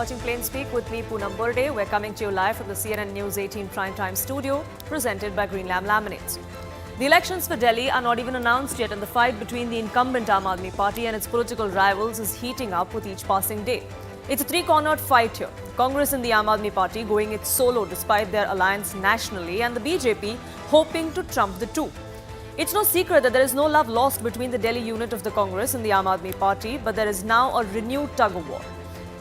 watching Plain Speak with me, Poonam Burde. We're coming to you live from the CNN News 18 Primetime studio, presented by Green Lamb Laminates. The elections for Delhi are not even announced yet, and the fight between the incumbent Aam Aadmi Party and its political rivals is heating up with each passing day. It's a three-cornered fight here. Congress and the Aam Aadmi Party going it solo despite their alliance nationally, and the BJP hoping to trump the two. It's no secret that there is no love lost between the Delhi unit of the Congress and the Aam Aadmi Party, but there is now a renewed tug-of-war.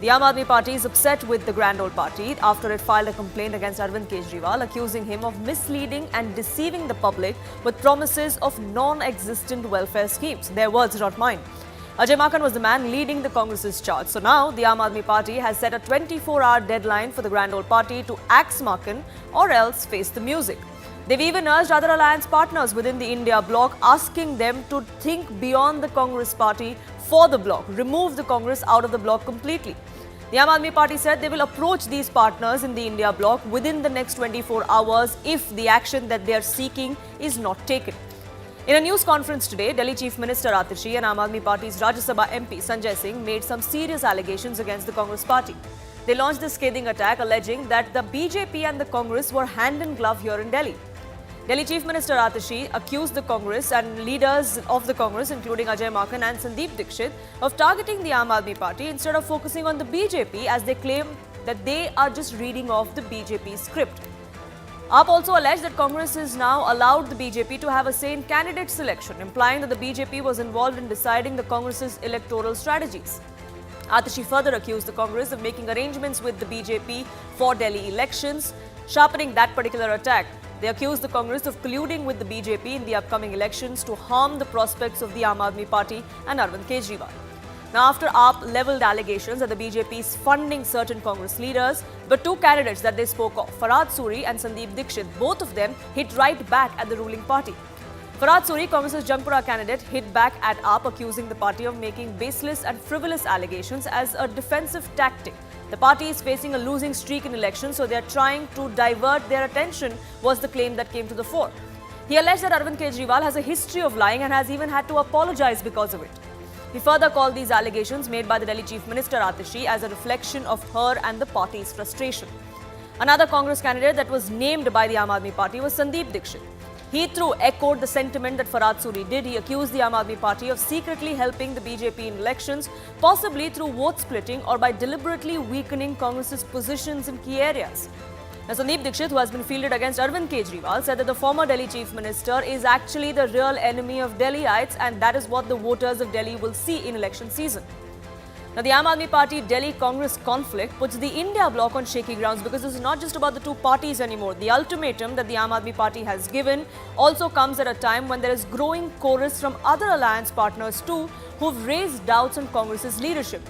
The Aam Aadmi Party is upset with the Grand Old Party after it filed a complaint against Arvind Kejriwal, accusing him of misleading and deceiving the public with promises of non-existent welfare schemes. Their words, not mine. Ajay Maken was the man leading the Congress's charge. So now, the Aam Aadmi Party has set a 24-hour deadline for the Grand Old Party to axe Maken or else face the music. They've even urged other alliance partners within the India Bloc, asking them to think beyond the Congress party for the Bloc, remove the Congress out of the Bloc completely. The Aam Aadmi Party said they will approach these partners in the India Bloc within the next 24 hours if the action that they are seeking is not taken. In a news conference today, Delhi Chief Minister Atishi and Aam Aadmi Party's Rajya Sabha MP Sanjay Singh made some serious allegations against the Congress party. They launched a scathing attack alleging that the BJP and the Congress were hand in glove here in Delhi. Delhi Chief Minister Atishi accused the Congress and leaders of the Congress, including Ajay Maken and Sandeep Dixit, of targeting the Aam Aadmi Party instead of focusing on the BJP, as they claim that they are just reading off the BJP script. AAP also alleged that Congress has now allowed the BJP to have a say in candidate selection, implying that the BJP was involved in deciding the Congress's electoral strategies. Atishi further accused the Congress of making arrangements with the BJP for Delhi elections, sharpening that particular attack. They accused the Congress of colluding with the BJP in the upcoming elections to harm the prospects of the Aam Aadmi Party and Arvind Kejriwal. Now, after AAP levelled allegations that the BJP is funding certain Congress leaders, the two candidates that they spoke of, Farhad Suri and Sandeep Dixit, both of them hit right back at the ruling party. Farhad Suri, Congress's Jangpura candidate, hit back at AAP, accusing the party of making baseless and frivolous allegations as a defensive tactic. The party is facing a losing streak in elections, so they are trying to divert their attention, was the claim that came to the fore. He alleged that Arvind Kejriwal has a history of lying and has even had to apologize because of it. He further called these allegations made by the Delhi Chief Minister Atishi as a reflection of her and the party's frustration. Another Congress candidate that was named by the Aam Aadmi Party was Sandeep Dixit. He too echoed the sentiment that Farhad Suri did. He accused the Aam Aadmi Party of secretly helping the BJP in elections, possibly through vote splitting or by deliberately weakening Congress's positions in key areas. Now, Sandeep Dixit, who has been fielded against Arvind Kejriwal, said that the former Delhi Chief Minister is actually the real enemy of Delhiites, and that is what the voters of Delhi will see in election season. Now, the Aam Aadmi Party Delhi Congress conflict puts the India Bloc on shaky grounds, because this is not just about the two parties anymore. The ultimatum that the Aam Aadmi Party has given also comes at a time when there is growing chorus from other alliance partners too, who've raised doubts on Congress's leadership.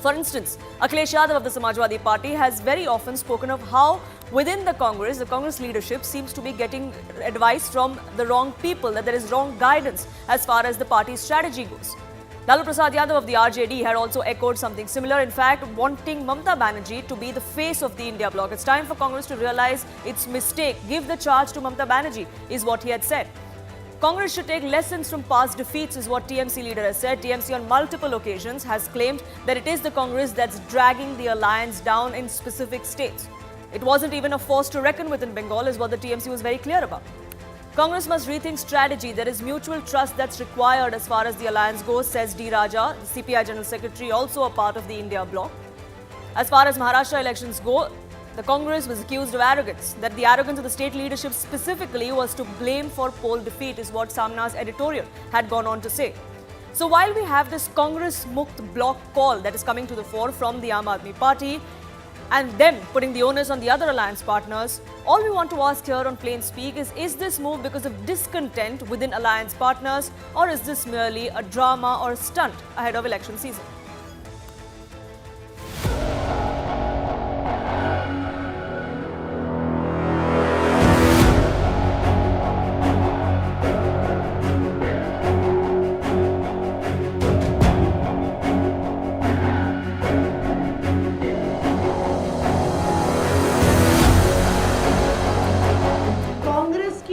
For instance, Akhilesh Yadav of the Samajwadi Party has very often spoken of how within the Congress leadership seems to be getting advice from the wrong people, that there is wrong guidance as far as the party's strategy goes. Lalu Prasad Yadav of the RJD had also echoed something similar, in fact wanting Mamata Banerjee to be the face of the India Bloc. It's time for Congress to realize its mistake. Give the charge to Mamata Banerjee, is what he had said. Congress should take lessons from past defeats, is what TMC leader has said. TMC on multiple occasions has claimed that it is the Congress that's dragging the alliance down in specific states. It wasn't even a force to reckon with in Bengal, is what the TMC was very clear about. Congress must rethink strategy. There is mutual trust that's required as far as the alliance goes, says D. Raja, the CPI General Secretary, also a part of the India Bloc. As far as Maharashtra elections go, the Congress was accused of arrogance. That the arrogance of the state leadership specifically was to blame for poll defeat, is what Samna's editorial had gone on to say. So while we have this Congress Mukt Bloc call that is coming to the fore from the Aam Aadmi Party, and them putting the onus on the other alliance partners, all we want to ask here on Plain Speak is this move because of discontent within alliance partners, or is this merely a drama or a stunt ahead of election season?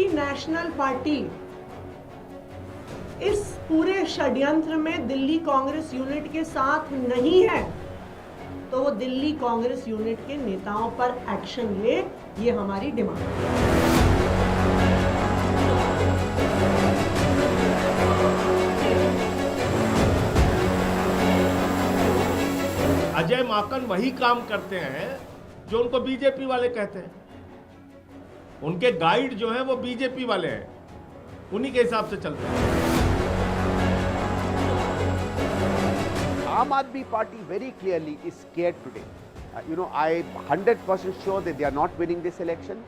National party इस पूरे षड्यंत्र में Delhi Congress unit के साथ नहीं है। तो वो दिल्ली कांग्रेस यूनिट के नेताओं पर एक्शन ले, ये हमारी डिमांड है। अजय माकन वही काम करते हैं जो उनको बीजेपी वाले कहते हैं। उनके गाइड जो हैं वो बीजेपी वाले हैं, उन्हीं के हिसाब से चलते हैं। Aam Aadmi Party very clearly is scared today. I'm 100% sure that they are not winning this election,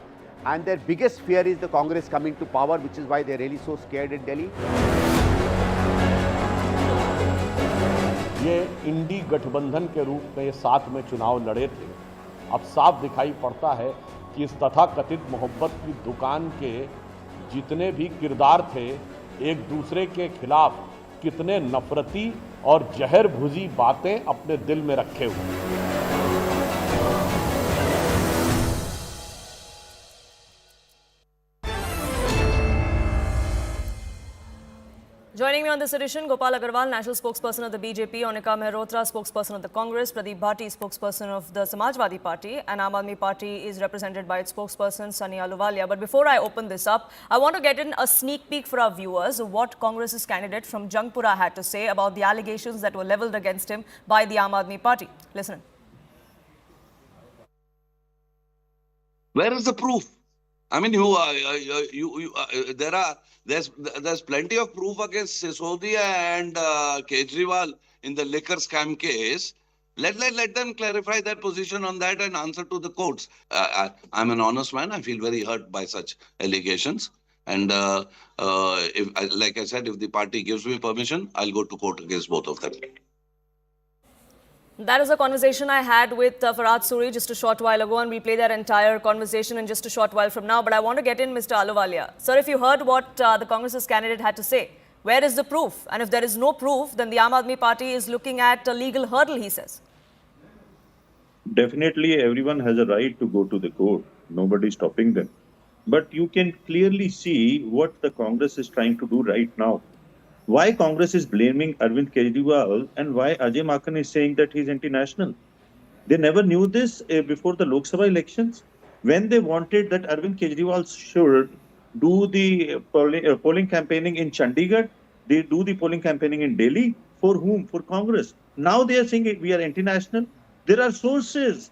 and their biggest fear is the Congress coming to power, which is why they're really so scared in Delhi. ये इंडी गठबंधन के रूप में ये साथ में चुनाव लड़े थे। अब साफ दिखाई पड़ता है कि इस तथाकथित मोहब्बत की दुकान के जितने भी किरदार थे, एक दूसरे के खिलाफ कितने नफरती और जहर भुजी बातें अपने दिल में रखे हुए। Joining me on this edition, Gopal Agarwal, National Spokesperson of the BJP, Onika Mehrotra, Spokesperson of the Congress, Pradeep Bhati, Spokesperson of the Samajwadi Party, and Aam Aadmi Party is represented by its spokesperson, Sunny Ahluwalia. But before I open this up, I want to get in a sneak peek for our viewers of what Congress's candidate from Jangpura had to say about the allegations that were levelled against him by the Aam Aadmi Party. Listen. Where is the proof? I mean, there's plenty of proof against Sisodia and Kejriwal in the liquor scam case. Let them clarify their position on that and answer to the courts. I'm an honest man. I feel very hurt by such allegations. And like I said, if the party gives me permission, I'll go to court against both of them. That is a conversation I had with Farhad Suri just a short while ago, and we'll play that entire conversation in just a short while from now. But I want to get in Mr. Ahluwalia. Sir, if you heard what the Congress's candidate had to say, where is the proof? And if there is no proof, then the Aam Aadmi Party is looking at a legal hurdle, he says. Definitely, everyone has a right to go to the court. Nobody is stopping them. But you can clearly see what the Congress is trying to do right now. Why Congress is blaming Arvind Kejriwal and why Ajay Maken is saying that he's anti-national. They never knew this before the Lok Sabha elections. When they wanted that Arvind Kejriwal should do the polling campaigning in Chandigarh, they do the polling campaigning in Delhi. For whom? For Congress. Now they are saying we are anti-national. There are sources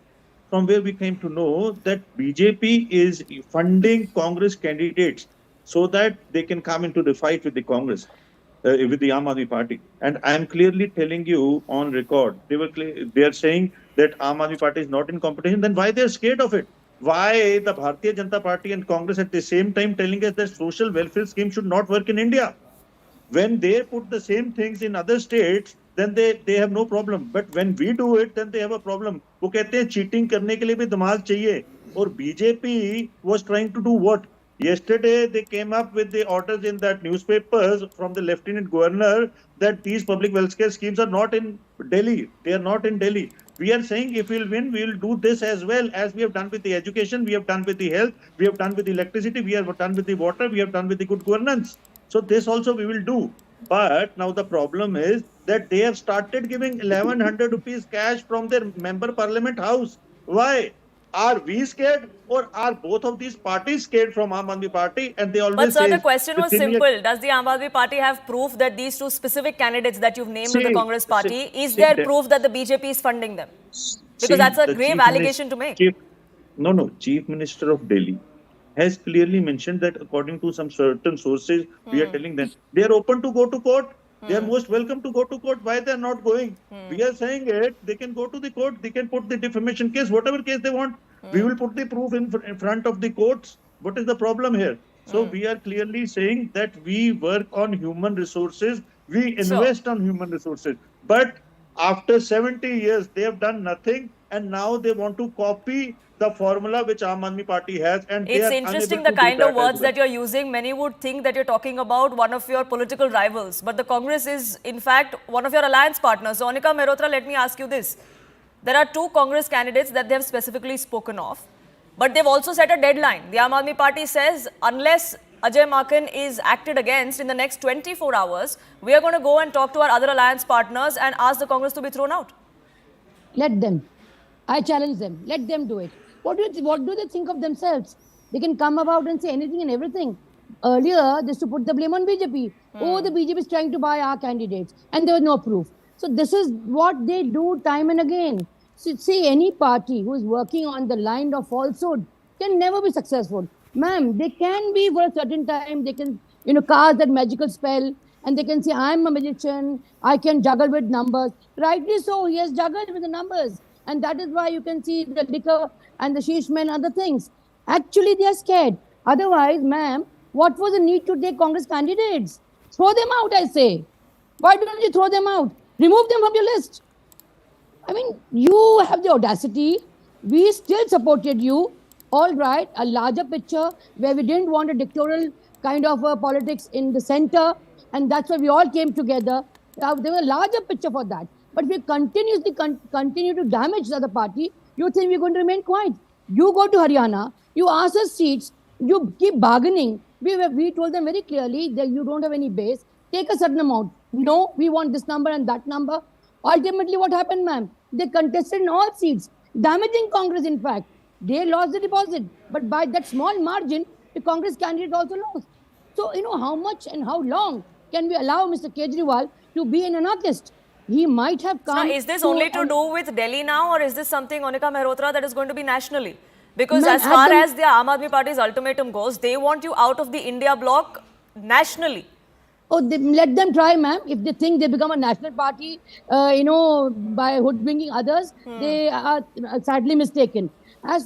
from where we came to know that BJP is funding Congress candidates so that they can come into the fight with the Congress. With the Aam Aadmi Party, and I am clearly telling you on record, they are saying that Aam Aadmi Party is not in competition. Then why they are scared of it? Why the Bharatiya Janata Party and Congress at the same time telling us that social welfare scheme should not work in India? When they put the same things in other states, then they have no problem. But when we do it, then they have a problem. वो कहते हैं cheating करने के लिए भी दिमाग चाहिए. और BJP was trying to do what? Yesterday, they came up with the orders in that newspapers from the Lieutenant Governor that these public welfare schemes are not in Delhi. They are not in Delhi. We are saying if we'll win, we'll do this as well as we have done with the education, we have done with the health, we have done with the electricity, we have done with the water, we have done with the good governance. So this also we will do. But now the problem is that they have started giving 1100 rupees cash from their member parliament house. Why? Are we scared or are both of these parties scared from Aam Aadmi Party? And they always But sir, say, the question was simple. Does the Aam Aadmi Party have proof that these two specific candidates that you've named of the Congress party, is there proof that the BJP is funding them? Because that's a grave allegation to make. Chief Minister of Delhi has clearly mentioned that according to some certain sources, we are telling them they are open to go to court. They are most welcome to go to court. Why they are not going? We are saying it. They can go to the court. They can put the defamation case, whatever case they want. We will put the proof in front of the courts. What is the problem here? So we are clearly saying that we work on human resources. We invest on human resources. But after 70 years, they have done nothing. And now they want to copy the formula which Aam Aadmi Party has, and it's interesting the kind of words that you're using. Many would think that you're talking about one of your political rivals, but the Congress is in fact one of your alliance partners. So Onika Mehrotra, let me ask you this. There are two Congress candidates that they have specifically spoken of, but they've also set a deadline. The Aam Aadmi Party says unless Ajay Maken is acted against in the next 24 hours, we are going to go and talk to our other alliance partners and ask the Congress to be thrown out. Let them. I challenge them. Let them do it. What do they think of themselves? They can come about and say anything and everything. Earlier, they used to put the blame on BJP. Oh, the BJP is trying to buy our candidates, and there was no proof. So this is what they do time and again. So see, any party who is working on the line of falsehood can never be successful. Ma'am, they can be for a certain time. They can, cast that magical spell, and they can say, I'm a magician. I can juggle with numbers. Rightly so, he has juggled with the numbers. And that is why you can see the liquor and the sheesh men, other things. Actually, they are scared. Otherwise, ma'am, what was the need to take Congress candidates? Throw them out, I say. Why don't you throw them out? Remove them from your list. I mean, you have the audacity. We still supported you. All right, a larger picture where we didn't want a dictatorial kind of politics in the center. And that's why we all came together. There was a larger picture for that. But if we continuously continue to damage the other party, you think we're going to remain quiet. You go to Haryana, you ask us seats, you keep bargaining. We told them very clearly that you don't have any base. Take a certain amount. No, we want this number and that number. Ultimately, what happened, ma'am? They contested in all seats, damaging Congress, in fact. They lost the deposit. But by that small margin, the Congress candidate also lost. So, how much and how long can we allow Mr. Kejriwal to be an anarchist? He might have come. Now, is this only to do with Delhi now, or is this something, Monica Mehrotra, that is going to be nationally? Because as far as the Aam Aadmi Party's ultimatum goes, they want you out of the India bloc nationally. Oh, let them try, ma'am. If they think they become a national party, by hoodwinking others, they are sadly mistaken. As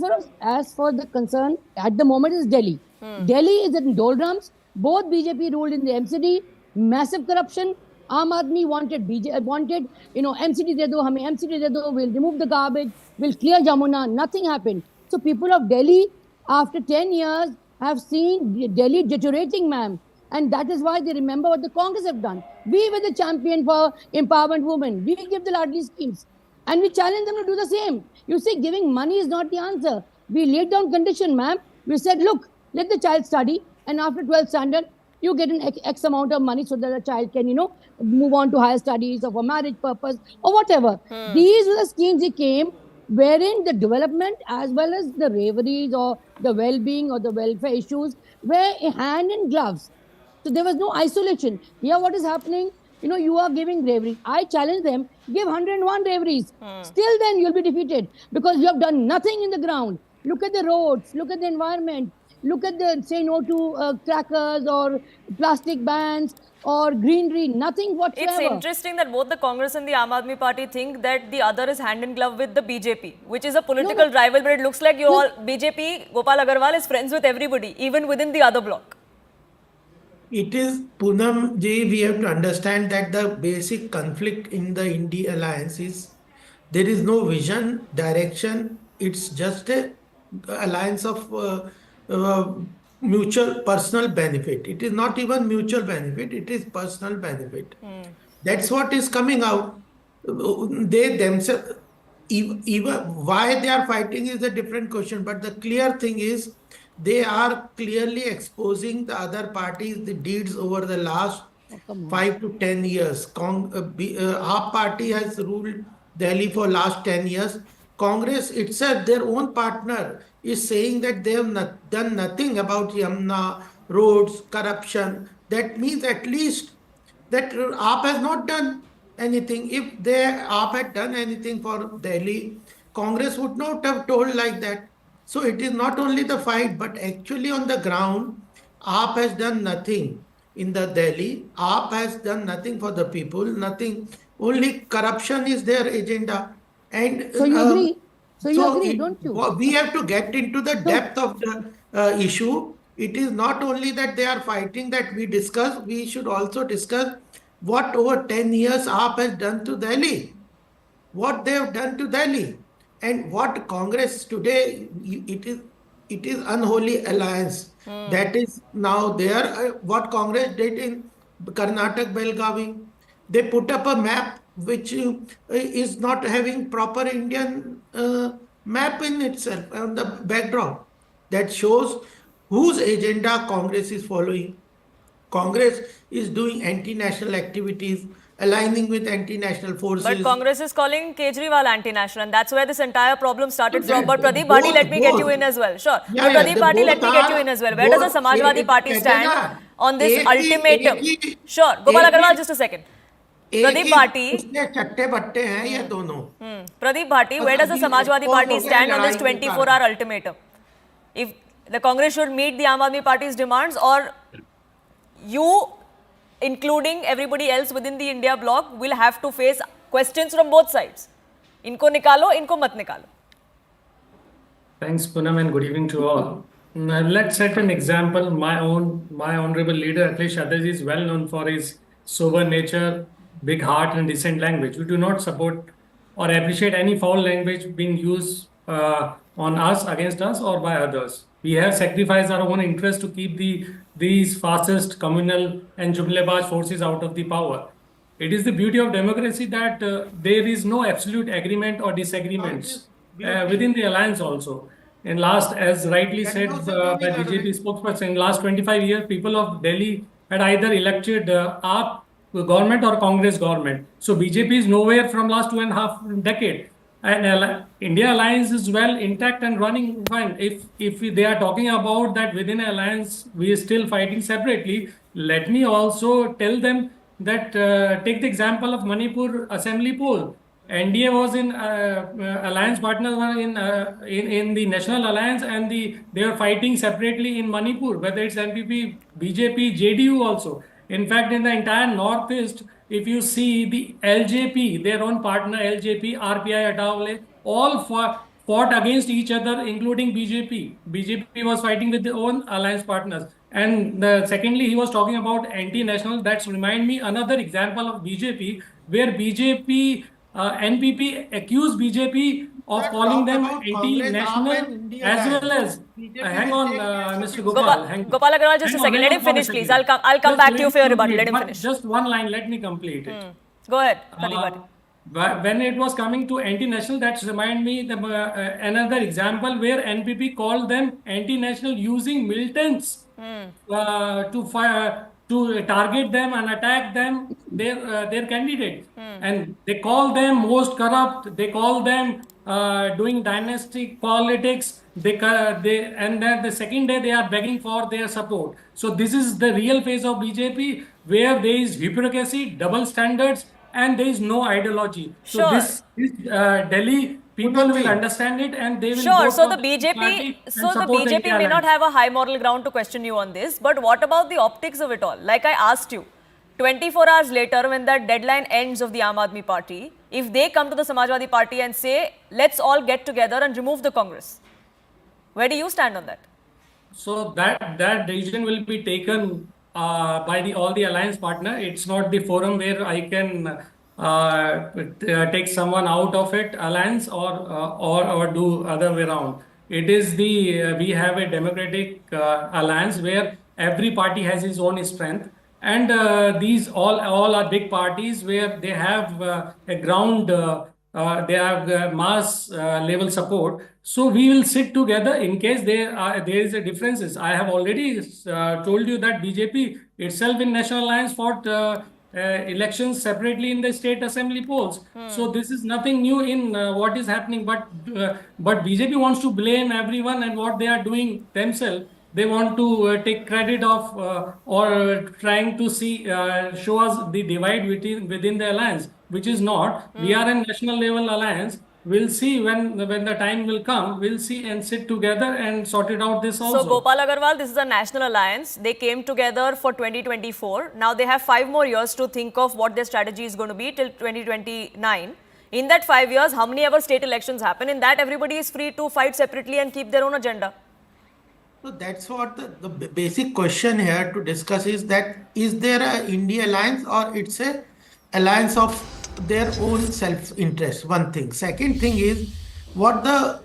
for the concern, at the moment is Delhi. Delhi is in doldrums. Both BJP ruled in the MCD, massive corruption. Aam Aadmi wanted MCD de do, hame MCD de do, we'll remove the garbage, we'll clear Jamuna. Nothing happened. So people of Delhi, after 10 years, have seen Delhi deteriorating, ma'am. And that is why they remember what the Congress have done. We were the champion for empowerment women. We give the Ladli schemes. And we challenge them to do the same. You see, giving money is not the answer. We laid down condition, ma'am. We said, look, let the child study. And after 12th standard, you get an X amount of money so that the child can, move on to higher studies or for marriage purpose or whatever. These were the schemes he came, wherein the development as well as the reveries or the well-being or the welfare issues were hand in gloves. So there was no isolation. Here what is happening, you are giving bravery. I challenge them, give 101 braveries. Still then you'll be defeated because you have done nothing in the ground. Look at the roads, look at the environment, look at the say no to crackers or plastic bans or greenery, nothing whatsoever. It's interesting that both the Congress and the Aam Aadmi Party think that the other is hand in glove with the BJP, which is a political rival, but it looks like BJP, Gopal Agarwal is friends with everybody, even within the other bloc. It is, Poonam ji, we have to understand that the basic conflict in the India alliance is there is no vision, direction. It's just a alliance of mutual personal benefit. It is not even mutual benefit. It is personal benefit. That's what is coming out. They themselves, even why they are fighting is a different question. But the clear thing is, they are clearly exposing the other parties, the deeds over the last 5 to 10 years. AAP party has ruled Delhi for last 10 years. Congress itself, their own partner, is saying that they have done nothing about Yamuna, roads, corruption. That means at least that AAP has not done anything. If AAP had done anything for Delhi, Congress would not have told like that. So it is not only the fight, but actually on the ground, AAP has done nothing in the Delhi. AAP has done nothing for the people, nothing. Only corruption is their agenda. And so you agree? So you agree, don't you? We have to get into the depth of the issue. It is not only that they are fighting that we discuss, we should also discuss what over 10 years AAP has done to Delhi. What they have done to Delhi. And what Congress today, it is unholy alliance. That is now there. What Congress did in Karnataka, Belgavi, they put up a map which is not having proper Indian map in itself on the backdrop. That shows whose agenda Congress is following. Congress is doing anti-national activities aligning with anti-national forces. But Congress is calling Kejriwal anti-national, and that's where this entire problem started So from. But that- Pradeep Bharti, both- let me get you both. in as well. Sure. Yeah, But yeah, Pradeep the Bharti, let both me get you are- in as well. Where does the both- Samajwadi Party कहते stand हैं ना, on this एक ही- ultimatum? एक ही- Sure. Gopal एक ही- Agarwal, just a second. Pradeep Bharti. उसके चट्टे बट्टे हैं ये दोनों. Pradeep Bharti, where does the Samajwadi Party stand on this 24-hour ultimatum? If the Congress should meet the Aam Aadmi Party's demands, or you, including everybody else within the India bloc, will have to face questions from both sides. Inko nikalo, inko mat nikalo. Thanks, Poonam, and good evening to all. Let's set an example. My honorable leader, Akhilesh Yadav, is well known for his sober nature, big heart, and decent language. We do not support or appreciate any foul language being used on us, against us, or by others. We have sacrificed our own interest to keep these fascist, communal, and jumlebaj forces out of the power. It is the beauty of democracy that there is no absolute agreement or disagreements within the alliance also. In last, as rightly said by BJP spokesperson, in last 25 years, people of Delhi had either elected AAP government or Congress government. So BJP is nowhere from last 2.5 decades. And India alliance is well intact and running fine. If they are talking about that within alliance, we are still fighting separately, let me also tell them that take the example of Manipur assembly poll. NDA was in alliance partners were in the national alliance, and they were fighting separately in Manipur, whether it's MPP, BJP, JDU also. In fact, in the entire Northeast, if you see the LJP, their own partner LJP, RPI, Atawale, all fought against each other, including BJP. BJP was fighting with their own alliance partners. And secondly, he was talking about anti-national. That's remind me another example of BJP, where BJP, NPP accused BJP of calling them anti-national as well as. Hang on, Mr. Gopal. Gopal Agarwal, just a second. Let him finish, please. I'll come back to you for your rebuttal. Let him finish. Just one line. Let me complete it. Go ahead, Pradeep Bharti. When it was coming to anti-national, that remind me another example where NPP called them anti-national using militants to target them and attack them, their candidate. And they call them most corrupt. They call them doing dynastic politics. And then the second day they are begging for their support. So this is the real face of BJP, where there is hypocrisy, double standards, and there is no ideology. So Sure. this Delhi people will understand it, and they will. Sure. vote So for the party BJP, and so the support BJP may alliance. not have a high moral ground to question you on this, but what about the optics of it all? Like I asked you, 24 hours later, when that deadline ends of the Aam Aadmi Party, if they come to the Samajwadi Party and say, let's all get together and remove the Congress, where do you stand on that? So that decision will be taken by all the alliance partner. It's not the forum where I can take someone out of it, alliance, or do other way around. It is we have a democratic alliance where every party has its own strength, and these all are big parties where they have a ground. They have mass level support. So we will sit together in case there is a differences. I have already told you that BJP itself in National Alliance fought elections separately in the state assembly polls. So this is nothing new in what is happening. But BJP wants to blame everyone and what they are doing themselves. They want to take credit of or trying to show us the divide within the alliance, which is not. We are a national level alliance. We'll see when the time will come. We'll see and sit together and sort it out this also. So Gopal Agarwal, this is a national alliance. They came together for 2024. Now they have 5 more years to think of what their strategy is going to be till 2029. In that 5 years, how many ever state elections happen? In that, everybody is free to fight separately and keep their own agenda. So that's what the basic question here to discuss is that is there a India alliance or it's a alliance of their own self-interest? One thing. Second thing is what the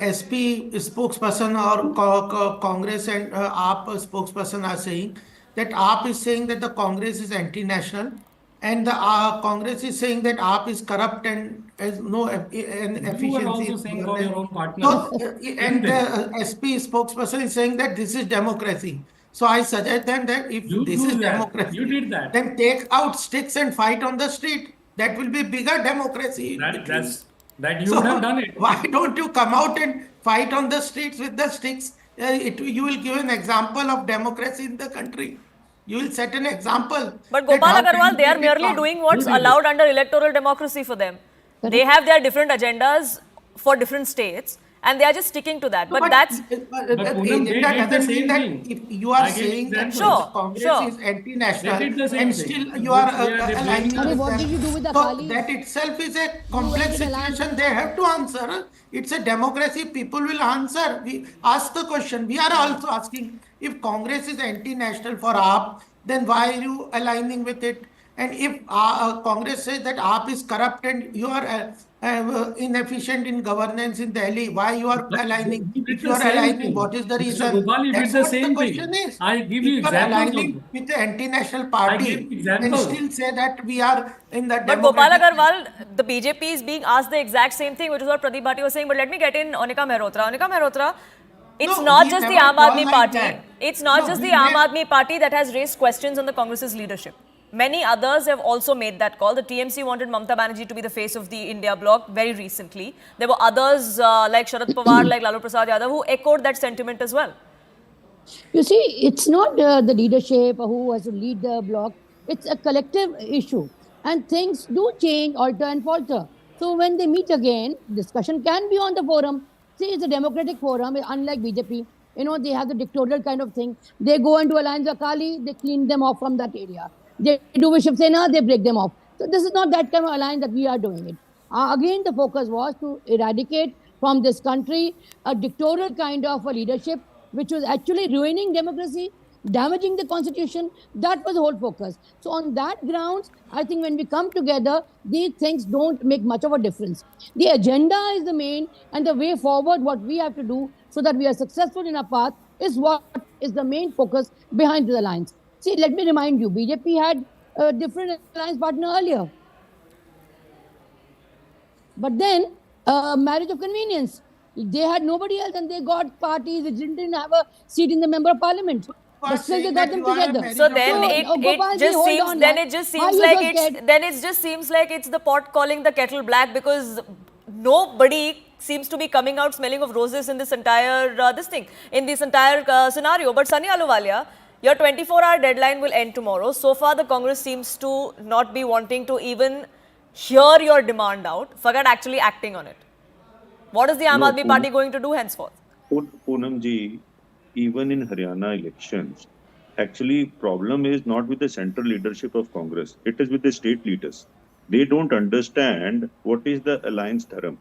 SP spokesperson or Congress and AAP spokesperson are saying, that AAP is saying that the Congress is anti-national, and the Congress is saying that AAP is corrupt and has no efficiency. You are also saying for your own partners. And the SP spokesperson is saying that this is democracy. So I suggest them that if You this do is that. democracy, You did that. then take out sticks and fight on the street. That will be bigger democracy. That you would have done it. Why don't you come out and fight on the streets with the sticks? You will give an example of democracy in the country. You will set an example. But that Gopal how can Agarwal, you they are make it merely come. doing what's Who did it? allowed under electoral democracy for them. They have their different agendas for different states, and they are just sticking to that. No, But that's Poonam, they that did the doesn't mean same that thing. if you are I gave saying that examples. Sure, Congress sure. is anti-national They did the same and thing. still you are They are aligning blaming with what them. did you do with the So Akalis? that itself is a complex went in alliance situation. They have to answer. It's a democracy. People will answer. We ask the question. We are also asking, if Congress is anti-national for AAP, then why are you aligning with it? And if Congress says that AAP is corrupt and you are inefficient in governance in Delhi, why you are aligning? You did If you the are same aligning, thing. what is the Mr. reason? Gopal, you did That's the what the same question thing. is. I give If you you are examples aligning also. with the anti-national I party gave and examples. still say that we are in the But Gopal democratic. Agarwal, the BJP is being asked the exact same thing, which is what Pradeep Bhati was saying. But let me get in Onika Mehrotra. Onika Mehrotra, it's No, not we just the never Aam call Aadmi like Party. that. It's not No, just we the Aam made- Aadmi Party that has raised questions on the Congress's leadership. Many others have also made that call. The TMC wanted Mamata Banerjee to be the face of the India bloc very recently. There were others like Sharad Pawar, like Lalu Prasad Yadav, who echoed that sentiment as well. You see, it's not the leadership or who has to lead the bloc. It's a collective issue. And things do change, alter and falter. So when they meet again, discussion can be on the forum. See, it's a democratic forum, unlike BJP. You know, they have the dictatorial kind of thing. They go into alliance with Akali, they clean them off from that area. They do with Shiv Sena, they break them off. So this is not that kind of alliance that we are doing it. Again, the focus was to eradicate from this country a dictatorial kind of a leadership which was actually ruining democracy, damaging the constitution. That was the whole focus. So on that grounds, I think when we come together, these things don't make much of a difference. The agenda is the main, and the way forward, what we have to do so that we are successful in our path is what is the main focus behind the alliance. See, let me remind you, BJP had a different alliance partner earlier. But then, marriage of convenience. They had nobody else and they got parties which didn't have a seat in the member of parliament. But still they got them together. So then it just seems, then it just seems like it's, then it just seems like it's the pot calling the kettle black, because nobody seems to be coming out smelling of roses in this entire scenario. But Sunny Ahluwalia, your 24-hour deadline will end tomorrow. So far, the Congress seems to not be wanting to even hear your demand out, forget actually acting on it. What is the Aam Aadmi Party going to do henceforth? Poonam ji, even in Haryana elections, actually problem is not with the central leadership of Congress. It is with the state leaders. They don't understand what is the alliance dharam.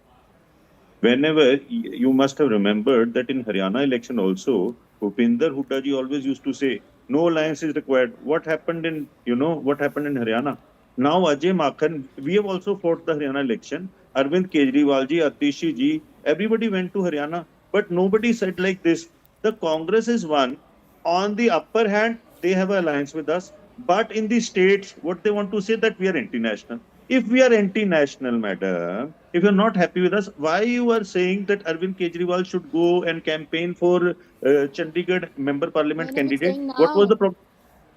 Whenever you must have remembered that in Haryana election also, Bhupinder Hooda ji always used to say, no alliance is required. What happened in, what happened in Haryana? Now Ajay Maken, we have also fought the Haryana election. Arvind Kejriwal ji, Atishi ji, everybody went to Haryana, but nobody said like this. The Congress is one. On the upper hand, they have an alliance with us. But in the states, what they want to say that we are anti-national. If we are anti-national, madam, if you're not happy with us, why you are saying that Arvind Kejriwal should go and campaign for Chandigarh member parliament candidate? What was the problem?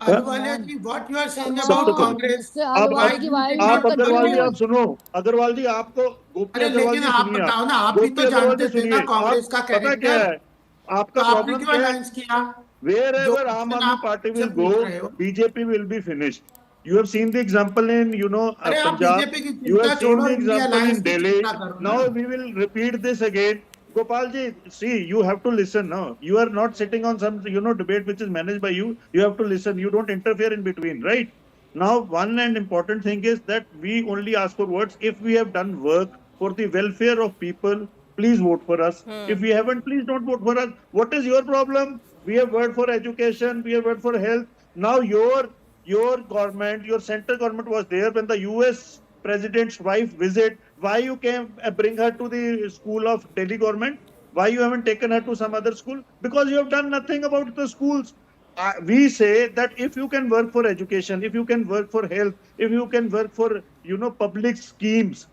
Ahluwalia ji, what you are saying सब about तो करो। Congress? आप अग्रवाल जी आप सुनो, अग्रवाल जी आपको गोपी अरे अग्रवाल लेकिन जी आप सुनिए, बताओ ना, आप भी गोपी तो अग्रवाल जी जानते थे सुनिए, ना आप कांग्रेस का पता क्या कैरेक्टर। है, आपका तो आपने प्रॉब्लम क्यों क्या है? अलायंस किया? Wherever जो Aam क्वेश्चन Aadmi आप Party मुझसे will पूछ go, रहे हो। BJP will be finished. You have seen the example in, अरे आप Punjab. बीजेपी की You चिंता have seen छोड़ो, the India example alliance in की Delhi. चिंता करो ना। Now we will repeat this again. Gopal ji, see, you have to listen now. You are not sitting on some, debate which is managed by you. You have to listen. You don't interfere in between, right? Now, one and important thing is that we only ask for votes if we have done work for the welfare of people. Please vote for us. If we haven't, please don't vote for us. What is your problem? We have worked for education. We have worked for health. Now your government, your central government was there when the US president's wife visit. Why you came bring her to the school of Delhi government? Why you haven't taken her to some other school? Because you have done nothing about the schools. We say that if you can work for education, if you can work for health, if you can work for, public schemes,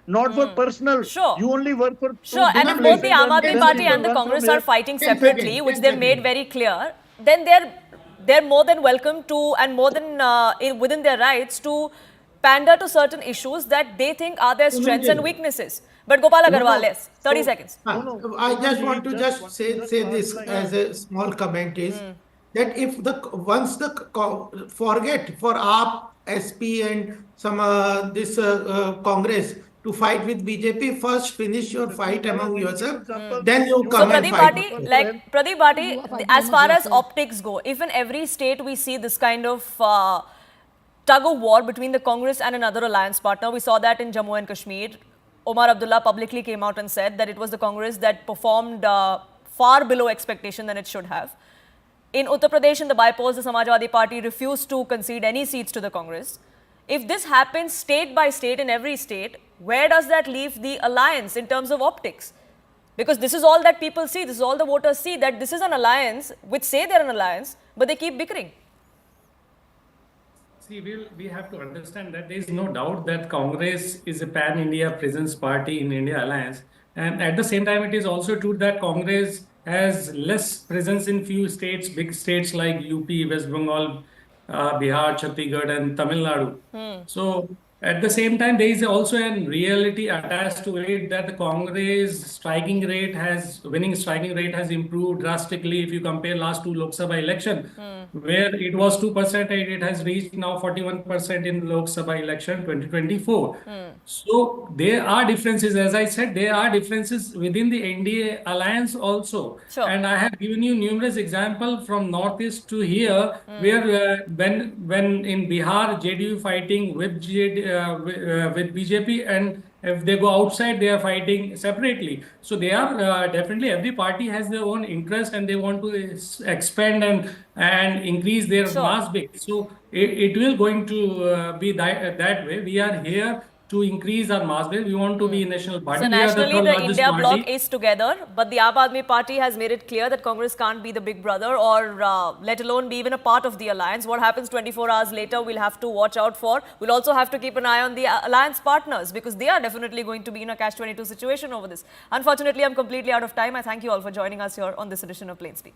not for personal. Sure. You only work for Sure, and if both the Aam Aadmi Party and the Congress are fighting 10 separately, seconds, which 10 they've made seconds. very clear, then they're more than welcome to, and more than within their rights to pander to certain issues that they think are their strengths and weaknesses. But Gopal Agarwal, yes, 30 seconds. I just want to just say this as a small comment is that if once the forget for AAP, SP and some this Congress to fight with BJP, first finish your fight among yourself, then you So come and Pradeep fight. Bhati, like Pradeep Bhati, as far as optics go, if in every state we see this kind of tug of war between the Congress and another alliance partner, we saw that in Jammu and Kashmir. Omar Abdullah publicly came out and said that it was the Congress that performed far below expectation than it should have. In Uttar Pradesh, in the bypolls, the Samajwadi Party refused to concede any seats to the Congress. If this happens state by state in every state, where does that leave the alliance in terms of optics? Because this is all that people see, this is all the voters see, that this is an alliance, which say they're an alliance, but they keep bickering. See, we have to understand that there is no doubt that Congress is a pan-India presence party in India alliance. And at the same time, it is also true that Congress has less presence in few states, big states like UP, West Bengal, Bihar, Chhattisgarh and Tamil Nadu. So at the same time, there is also a reality attached to it that the Congress winning striking rate has improved drastically. If you compare last two Lok Sabha election, where it was 2%, it has reached now 41% in Lok Sabha election 2024. So there are differences, as I said, there are differences within the NDA alliance also. Sure. And I have given you numerous examples from Northeast to here, where when in Bihar, JDU fighting with BJP, and if they go outside, they are fighting separately. So they are definitely, every party has their own interest and they want to expand and increase their mass base. So it will going to be that way. We are here to increase our mass base. We want to be a national party. So nationally, the India bloc is together, but the Aam Aadmi Party has made it clear that Congress can't be the big brother or let alone be even a part of the alliance. What happens 24 hours later, we'll have to watch out for. We'll also have to keep an eye on the alliance partners because they are definitely going to be in a catch-22 situation over this. Unfortunately, I'm completely out of time. I thank you all for joining us here on this edition of Plain Speak.